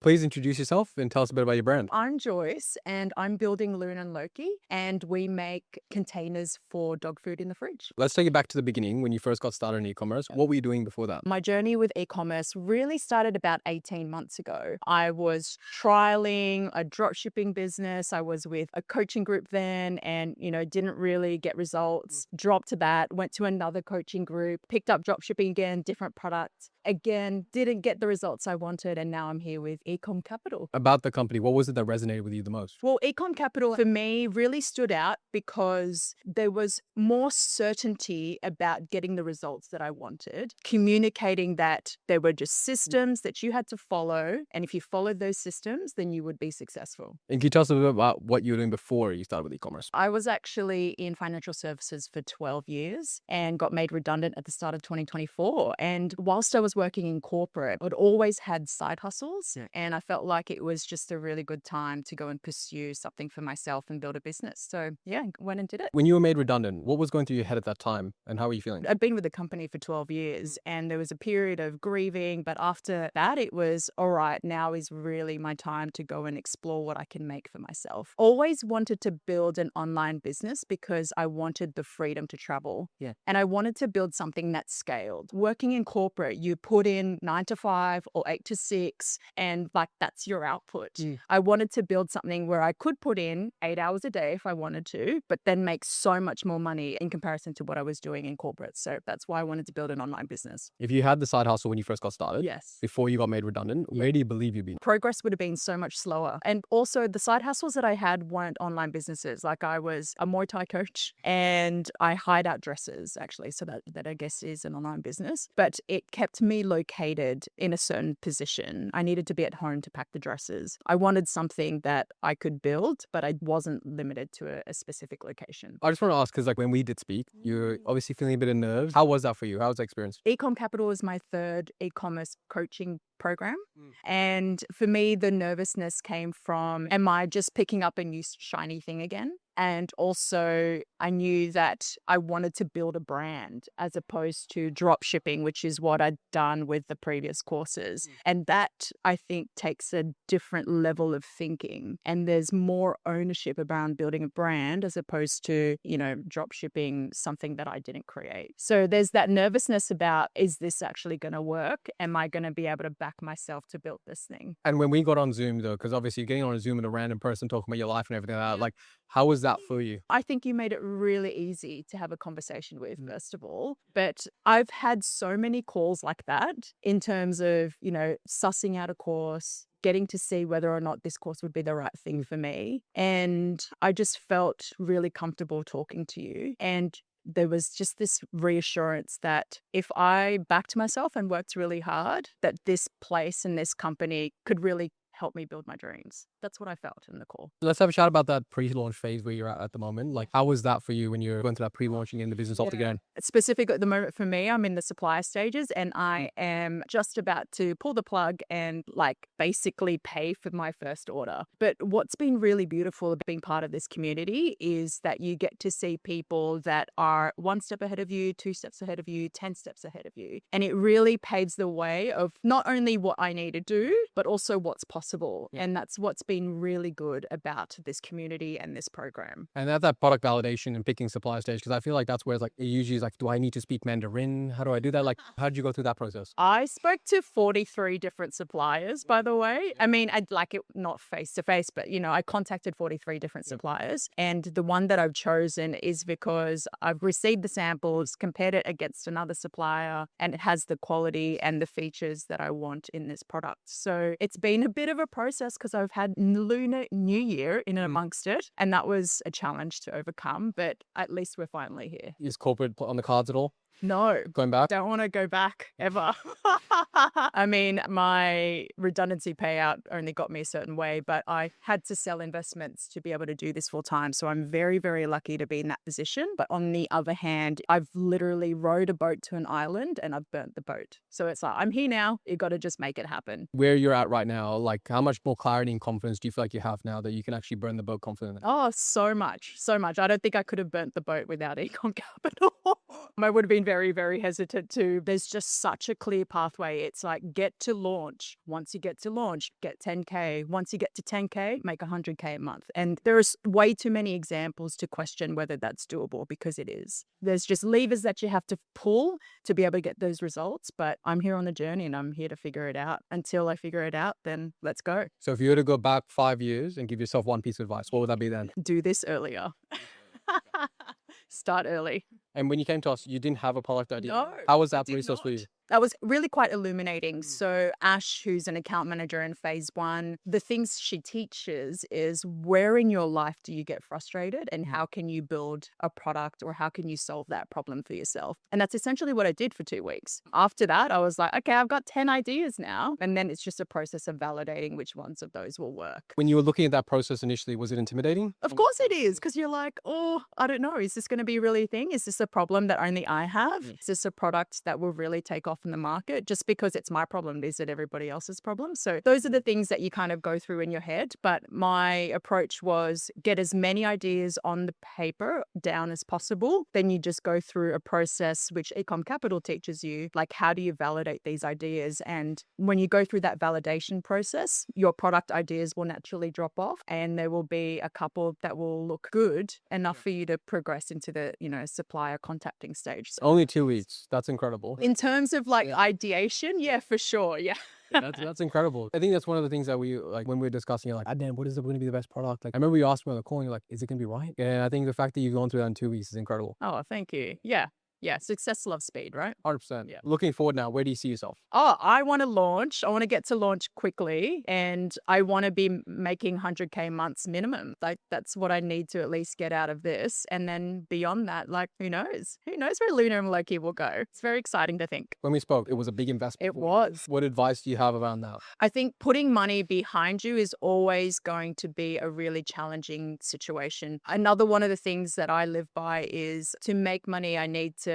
Please introduce yourself and tell us a bit about your brand. I'm Joyce and I'm building Luna Loki, and we make containers for dog food in the fridge. Let's take it back to the beginning when you first got started in e-commerce. What were you doing before that? My journey with e-commerce really started about 18 months ago. I was trialing a dropshipping business. I was with a coaching group then and, didn't really get results. Dropped that, went to another coaching group, picked up dropshipping again, different products. Again, didn't get the results I wanted. And now I'm here with eCom Capital. About the company, what was it that resonated with you the most? Well, eCom Capital for me really stood out because there was more certainty about getting the results that I wanted, communicating that there were just systems that you had to follow. And if you followed those systems, then you would be successful. And can you tell us a bit about what you were doing before you started with e-commerce? I was actually in financial services for 12 years and got made redundant at the start of 2024. And whilst I was working in corporate, I'd always had side hustles. And I felt like it was just a really good time to go and pursue something for myself and build a business. So yeah, went and did it. When you were made redundant, what was going through your head at that time and how were you feeling? I'd been with the company for 12 years and there was a period of grieving. But after that, it was all right, now is really my time to go and explore what I can make for myself. Always wanted to build an online business because I wanted the freedom to travel. And I wanted to build something that scaled. Working in corporate, you put in 9 to 5 or 8 to 6 and like that's your output. I wanted to build something where I could put in 8 hours a day if I wanted to, but then make so much more money in comparison to what I was doing in corporate. So that's why I wanted to build an online business. If you had the side hustle when you first got started, Yes. before you got made redundant, where do you believe you'd be? Progress would have been so much slower. And also the side hustles that I had weren't online businesses. Like I was a Muay Thai coach and I hired out dresses actually. So that I guess is an online business, but it kept me located in a certain position. I needed to be at home to pack the dresses. I wanted something that I could build, but I wasn't limited to a specific location. I just want to ask, because like when we did speak, you're obviously feeling a bit of nerves. How was that for you? How was the experience? eCom Capital is my third e-commerce coaching program. And for me, the nervousness came from, am I just picking up a new shiny thing again? And also I knew that I wanted to build a brand as opposed to drop shipping, which is what I'd done with the previous courses. And that I think takes a different level of thinking. And there's more ownership around building a brand as opposed to, drop shipping something that I didn't create. So there's that nervousness about, is this actually going to work? Am I going to be able to back myself to build this thing? And when we got on Zoom though, because obviously getting on a Zoom with a random person talking about your life and everything like that, like how was that for you? I think you made it really easy to have a conversation with, first of all. But I've had so many calls like that in terms of, sussing out a course, getting to see whether or not this course would be the right thing for me. And I just felt really comfortable talking to you. And there was just this reassurance that if I backed myself and worked really hard, that this place and this company could really help me build my dreams. That's what I felt in the call. Let's have a chat about that pre-launch phase where you're at the moment. Like, how was that for you when you're going through that pre-launching in the business altogether? Specific at the moment for me, I'm in the supplier stages and I am just about to pull the plug and basically pay for my first order. But what's been really beautiful about being part of this community is that you get to see people that are 1 step ahead of you, 2 steps ahead of you, 10 steps ahead of you. And it really paves the way of not only what I need to do, but also what's possible. And that's what's been really good about this community and this program. And at that product validation and picking supplier stage, because I feel like that's where it's like, it usually is like, do I need to speak Mandarin? How do I do that? Like, how did you go through that process? I spoke to 43 different suppliers, by the way. I mean, I'd like it not face to face, but I contacted 43 different suppliers. And the one that I've chosen is because I've received the samples, compared it against another supplier, and it has the quality and the features that I want in this product. So it's been a bit of a process because I've had Lunar New Year in and amongst it. And that was a challenge to overcome, but at least we're finally here. Is corporate on the cards at all? No. Going back? Don't want to go back ever. I mean, my redundancy payout only got me a certain way, but I had to sell investments to be able to do this full time. So I'm very, very lucky to be in that position. But on the other hand, I've literally rowed a boat to an island and I've burnt the boat. So it's like, I'm here now. You got to just make it happen. Where you're at right now, like how much more clarity and confidence do you feel like you have now that you can actually burn the boat confidently? Oh, so much, so much. I don't think I could have burnt the boat without Ecom Capital. I would have been very, very hesitant to. There's just such a clear pathway. It's like get to launch. Once you get to launch, get 10K. Once you get to 10K, make 100K a month. And there's way too many examples to question whether that's doable, because it is. There's just levers that you have to pull to be able to get those results. But I'm here on the journey and I'm here to figure it out. Until I figure it out, then let's go. So if you were to go back 5 years and give yourself one piece of advice, what would that be then? Do this earlier. Start early. And when you came to us, you didn't have a product idea. No, How was I that did resource for you? not. That was really quite illuminating. So Ash, who's an account manager in phase 1, the things she teaches is where in your life do you get frustrated and how can you build a product or how can you solve that problem for yourself? And that's essentially what I did for 2 weeks. After that, I was like, okay, I've got 10 ideas now. And then it's just a process of validating which ones of those will work. When you were looking at that process initially, was it intimidating? Of course it is, because you're like, oh, I don't know. Is this going to be really a thing? Is this a problem that only I have? Is this a product that will really take off in the market? Just because it's my problem, is it everybody else's problem? So those are the things that you kind of go through in your head. But my approach was get as many ideas on the paper down as possible. Then you just go through a process, which eCom Capital teaches you, like how do you validate these ideas? And when you go through that validation process, your product ideas will naturally drop off and there will be a couple that will look good enough for you to progress into the, supplier contacting stage. So Only 2 weeks. That's incredible. in terms of like ideation, yeah, for sure. Yeah. That's incredible. I think that's one of the things that we like when we were discussing. You're like, Dan, what is going to be the best product? Like, I remember you asked me on the call, and you're like, is it going to be right? And I think the fact that you've gone through that in 2 weeks is incredible. Oh, thank you. Yeah. Yeah. Success loves speed, right? 100%. Yeah. Looking forward now, where do you see yourself? Oh, I want to launch. I want to get to launch quickly and I want to be making 100K months minimum. Like that's what I need to at least get out of this. And then beyond that, like who knows? Who knows where Luna Loki will go? It's very exciting to think. When we spoke, it was a big investment. It was. What advice do you have around that? I think putting money behind you is always going to be a really challenging situation. Another one of the things that I live by is to make money, I need to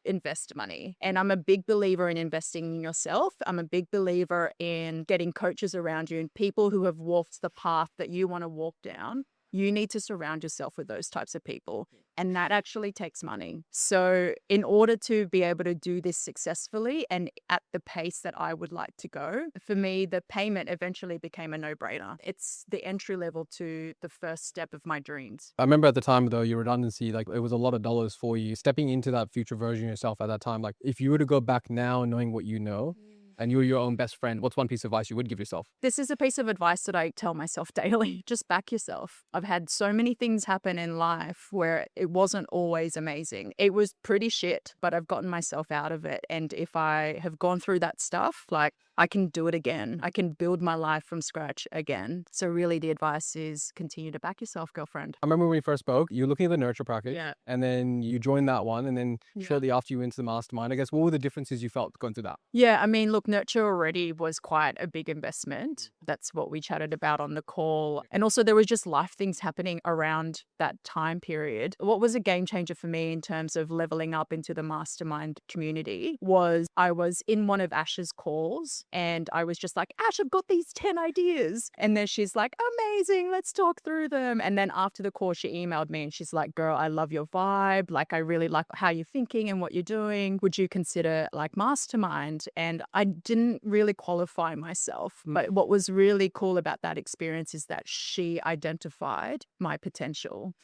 invest money. And I'm a big believer in investing in yourself. I'm a big believer in getting coaches around you and people who have walked the path that you want to walk down. You need to surround yourself with those types of people. And that actually takes money. So in order to be able to do this successfully and at the pace that I would like to go, for me, the payment eventually became a no-brainer. It's the entry level to the first step of my dreams. I remember at the time though, your redundancy, like it was a lot of dollars for you. Stepping into that future version of yourself at that time, like if you were to go back now knowing what you know, and you're your own best friend, what's one piece of advice you would give yourself? This is a piece of advice that I tell myself daily. Just back yourself. I've had so many things happen in life where it wasn't always amazing. It was pretty shit, but I've gotten myself out of it. And if I have gone through that stuff, like I can do it again. I can build my life from scratch again. So really the advice is continue to back yourself, girlfriend. I remember when we first spoke, you were looking at the nurture package Yeah. and then you joined that one. And then shortly after you went to the mastermind, I guess, what were the differences you felt going through that? Yeah, I mean, look, Nurture already was quite a big investment. That's what we chatted about on the call. And also there was just life things happening around that time period. What was a game changer for me in terms of leveling up into the mastermind community was I was in one of Ash's calls and I was just like, Ash, I've got these 10 ideas. And then she's like, amazing, let's talk through them. And then after the call, she emailed me and she's like, girl, I love your vibe. Like, I really like how you're thinking and what you're doing. Would you consider like mastermind? And I didn't really qualify myself. But what was really cool about that experience is that she identified my potential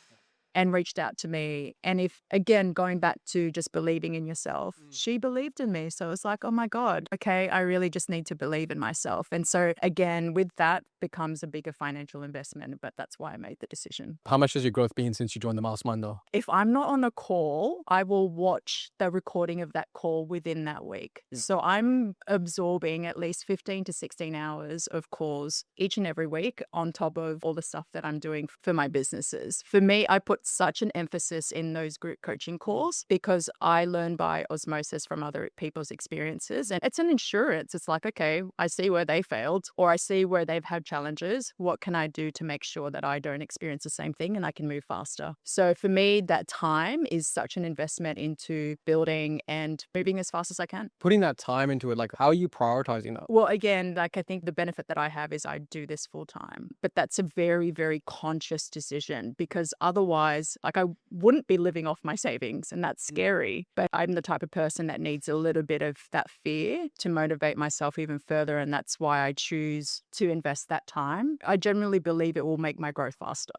and reached out to me. And if, again, going back to just believing in yourself, she believed in me. So it's like, oh my God, okay, I really just need to believe in myself. And so again, with that becomes a bigger financial investment, but that's why I made the decision. How much has your growth been since you joined the mastermind though? If I'm not on a call, I will watch the recording of that call within that week. So I'm absorbing at least 15 to 16 hours of calls each and every week on top of all the stuff that I'm doing for my businesses. For me, I put such an emphasis in those group coaching calls because I learn by osmosis from other people's experiences. And it's an insurance. It's like, okay, I see where they failed or I see where they've had challenges. What can I do to make sure that I don't experience the same thing and I can move faster? So for me, that time is such an investment into building and moving as fast as I can. Putting that time into it, like how are you prioritizing that? Well, again, like I think the benefit that I have is I do this full time, but that's a very, very conscious decision because otherwise otherwise, like, I wouldn't be living off my savings, and that's scary. But I'm the type of person that needs a little bit of that fear to motivate myself even further, and that's why I choose to invest that time. I generally believe it will make my growth faster.